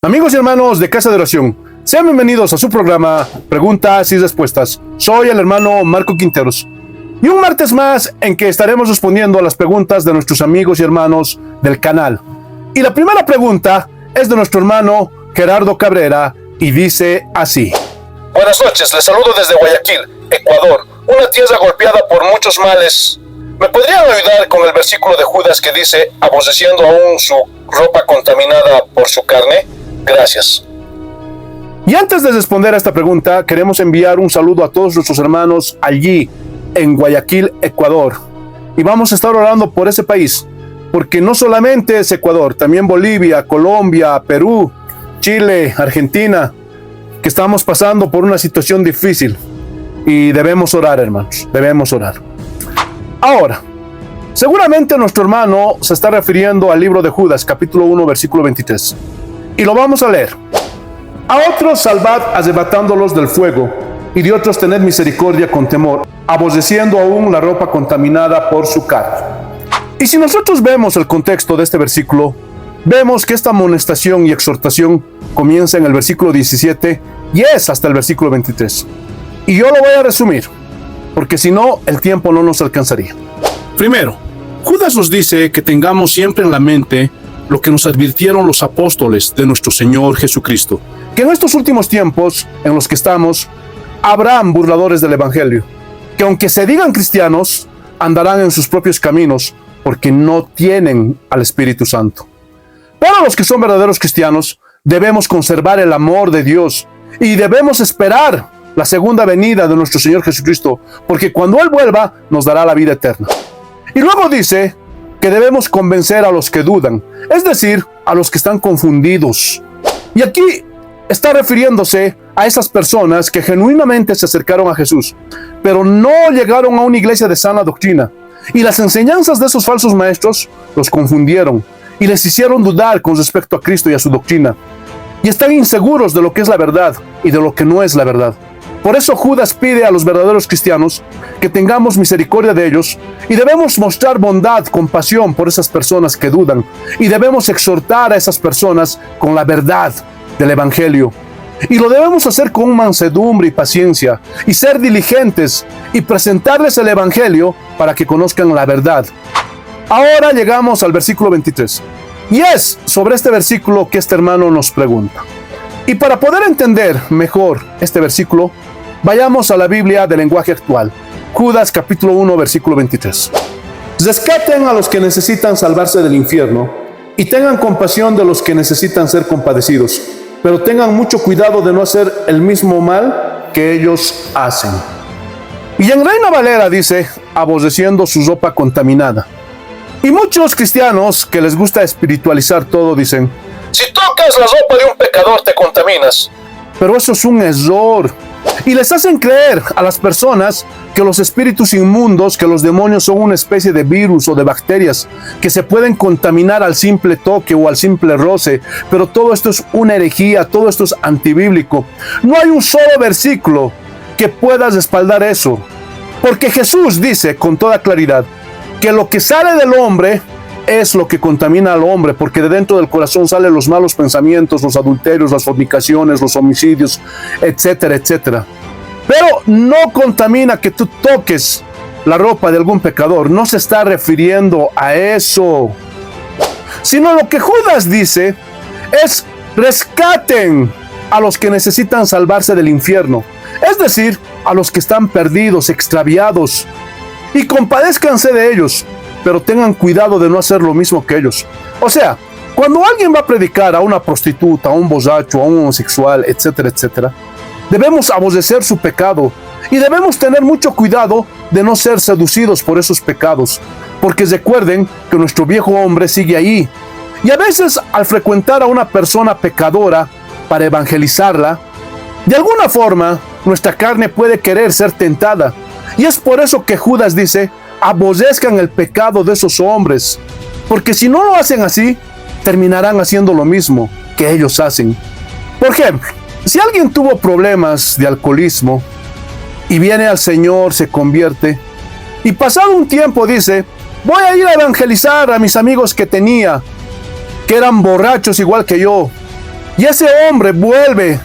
Amigos y hermanos de Casa de Oración, sean bienvenidos a su programa Preguntas y Respuestas. Soy el hermano Marco Quinteros. Y un martes más en que estaremos respondiendo a las preguntas de nuestros amigos y hermanos del canal. Y la primera pregunta es de nuestro hermano Gerardo Cabrera y dice así. Buenas noches, les saludo desde Guayaquil, Ecuador, una tierra golpeada por muchos males. ¿Me podrían ayudar con el versículo de Judas que dice, aborreciendo aún su ropa contaminada por su carne? Gracias. Y antes de responder a esta pregunta, queremos enviar un saludo a todos nuestros hermanos allí, en Guayaquil, Ecuador. Y vamos a estar orando por ese país, porque no solamente es Ecuador, también Bolivia, Colombia, Perú, Chile, Argentina, que estamos pasando por una situación difícil. Y debemos orar, hermanos, debemos orar. Ahora, seguramente nuestro hermano se está refiriendo al libro de Judas, capítulo 1, versículo 23. Y lo vamos a leer. A otros salvad arrebatándolos del fuego, y de otros tened misericordia con temor, aborreciendo aún la ropa contaminada por su carne. Y si nosotros vemos el contexto de este versículo, vemos que esta amonestación y exhortación comienza en el versículo 17 y es hasta el versículo 23. Y yo lo voy a resumir, porque si no, el tiempo no nos alcanzaría. Primero, Judas nos dice que tengamos siempre en la mente lo que nos advirtieron los apóstoles de nuestro Señor Jesucristo, que en estos últimos tiempos en los que estamos, habrán burladores del Evangelio, que aunque se digan cristianos, andarán en sus propios caminos, porque no tienen al Espíritu Santo. Para los que son verdaderos cristianos, debemos conservar el amor de Dios y debemos esperar la segunda venida de nuestro Señor Jesucristo, porque cuando Él vuelva, nos dará la vida eterna. Y luego dice que debemos convencer a los que dudan, es decir, a los que están confundidos. Y aquí está refiriéndose a esas personas que genuinamente se acercaron a Jesús, pero no llegaron a una iglesia de sana doctrina. Y las enseñanzas de esos falsos maestros los confundieron y les hicieron dudar con respecto a Cristo y a su doctrina. Y están inseguros de lo que es la verdad y de lo que no es la verdad. Por eso Judas pide a los verdaderos cristianos que tengamos misericordia de ellos y debemos mostrar bondad, compasión por esas personas que dudan y debemos exhortar a esas personas con la verdad del Evangelio. Y lo debemos hacer con mansedumbre y paciencia y ser diligentes y presentarles el Evangelio para que conozcan la verdad. Ahora llegamos al versículo 23 y es sobre este versículo que este hermano nos pregunta. Y para poder entender mejor este versículo, vayamos a la Biblia de lenguaje actual. Judas capítulo 1, versículo 23. Rescaten a los que necesitan salvarse del infierno y tengan compasión de los que necesitan ser compadecidos, pero tengan mucho cuidado de no hacer el mismo mal que ellos hacen. Y en Reina Valera dice, aborreciendo su ropa contaminada. Y muchos cristianos que les gusta espiritualizar todo dicen, si tocas la ropa de un pecador te contaminas. Pero eso es un error. Y les hacen creer a las personas que los espíritus inmundos, que los demonios son una especie de virus o de bacterias que se pueden contaminar al simple toque o al simple roce. Pero todo esto es una herejía, todo esto es antibíblico. No hay un solo versículo que pueda respaldar eso. Porque Jesús dice con toda claridad que lo que sale del hombre es lo que contamina al hombre, porque de dentro del corazón salen los malos pensamientos, los adulterios, las fornicaciones, los homicidios, etcétera, etcétera. Pero no contamina que tú toques la ropa de algún pecador, no se está refiriendo a eso. Sino lo que Judas dice es rescaten a los que necesitan salvarse del infierno, es decir, a los que están perdidos, extraviados, y compadézcanse de ellos, pero tengan cuidado de no hacer lo mismo que ellos. O sea, cuando alguien va a predicar a una prostituta, a un borracho, a un homosexual, etcétera, etcétera, debemos aborrecer su pecado y debemos tener mucho cuidado de no ser seducidos por esos pecados, porque recuerden que nuestro viejo hombre sigue ahí. Y a veces al frecuentar a una persona pecadora para evangelizarla, de alguna forma nuestra carne puede querer ser tentada. Y es por eso que Judas dice, aborrezcan el pecado de esos hombres, porque si no lo hacen así, terminarán haciendo lo mismo que ellos hacen. Por ejemplo, si alguien tuvo problemas de alcoholismo y viene al Señor, se convierte, y pasado un tiempo dice, voy a ir a evangelizar a mis amigos que tenía, que eran borrachos igual que yo, y ese hombre vuelve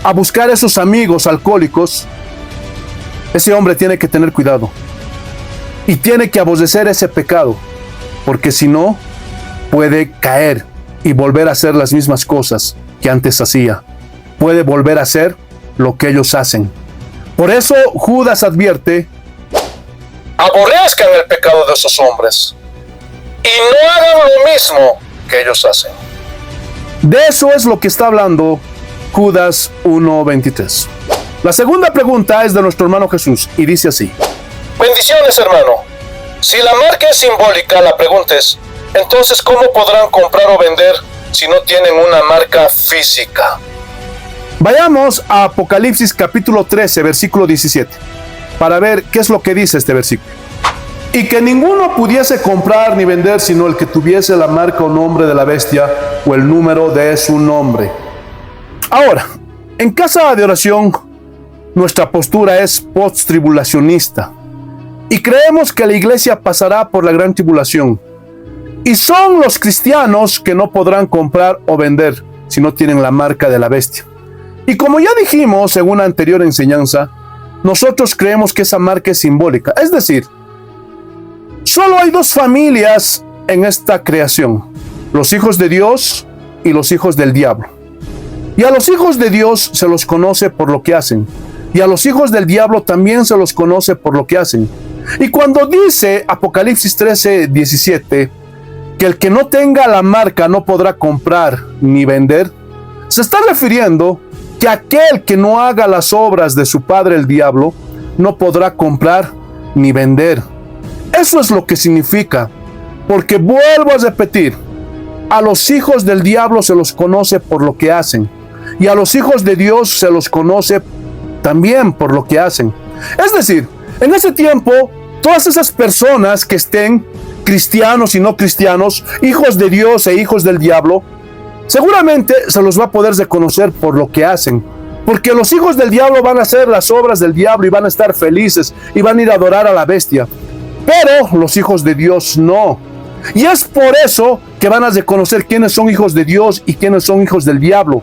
a buscar a esos amigos alcohólicos, ese hombre tiene que tener cuidado y tiene que aborrecer ese pecado, porque si no, puede caer y volver a hacer las mismas cosas que antes hacía. Puede volver a hacer lo que ellos hacen. Por eso Judas advierte: aborrezcan el pecado de esos hombres y no hagan lo mismo que ellos hacen. De eso es lo que está hablando Judas 1:23. La segunda pregunta es de nuestro hermano Jesús y dice así: bendiciones, hermano. Si la marca es simbólica, la pregunta es, entonces ¿cómo podrán comprar o vender si no tienen una marca física? Vayamos a Apocalipsis capítulo 13, versículo 17, para ver qué es lo que dice este versículo. Y que ninguno pudiese comprar ni vender sino el que tuviese la marca o nombre de la bestia o el número de su nombre. Ahora, en Casa de Oración, nuestra postura es post-tribulacionista y creemos que la iglesia pasará por la gran tribulación. Y son los cristianos que no podrán comprar o vender si no tienen la marca de la bestia. Y como ya dijimos en una anterior enseñanza, nosotros creemos que esa marca es simbólica. Es decir, solo hay dos familias en esta creación: los hijos de Dios y los hijos del diablo. Y a los hijos de Dios se los conoce por lo que hacen, y a los hijos del diablo también se los conoce por lo que hacen. Y cuando dice Apocalipsis 13, 17, que el que no tenga la marca no podrá comprar ni vender, se está refiriendo que aquel que no haga las obras de su padre el diablo no podrá comprar ni vender. Eso es lo que significa, porque vuelvo a repetir, a los hijos del diablo se los conoce por lo que hacen, y a los hijos de Dios se los conoce también por lo que hacen. Es decir, en ese tiempo, todas esas personas que estén cristianos y no cristianos, hijos de Dios e hijos del diablo, seguramente se los va a poder reconocer por lo que hacen, porque los hijos del diablo van a hacer las obras del diablo y van a estar felices y van a ir a adorar a la bestia, pero los hijos de Dios no. Y es por eso que van a reconocer quiénes son hijos de Dios y quiénes son hijos del diablo.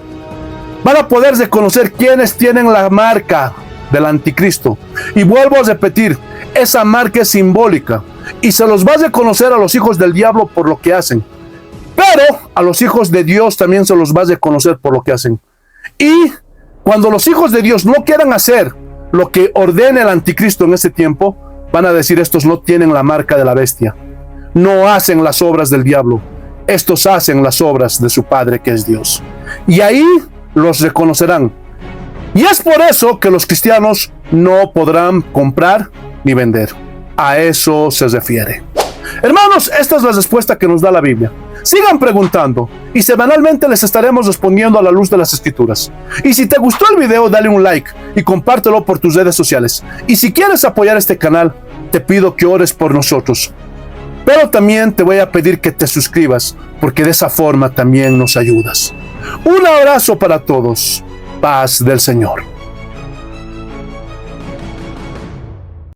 Van a poder reconocer quiénes tienen la marca del anticristo. Y vuelvo a repetir, esa marca es simbólica y se los va a reconocer a los hijos del diablo por lo que hacen, pero a los hijos de Dios también se los va a reconocer por lo que hacen. Y cuando los hijos de Dios no quieran hacer lo que ordene el anticristo en ese tiempo, van a decir: estos no tienen la marca de la bestia, no hacen las obras del diablo, estos hacen las obras de su Padre que es Dios. Y ahí los reconocerán. Y es por eso que los cristianos no podrán comprar ni vender. A eso se refiere. Hermanos, esta es la respuesta que nos da la Biblia. Sigan preguntando y semanalmente les estaremos respondiendo a la luz de las Escrituras. Y si te gustó el video, dale un like y compártelo por tus redes sociales. Y si quieres apoyar este canal, te pido que ores por nosotros. Pero también te voy a pedir que te suscribas, porque de esa forma también nos ayudas. Un abrazo para todos. Paz del Señor.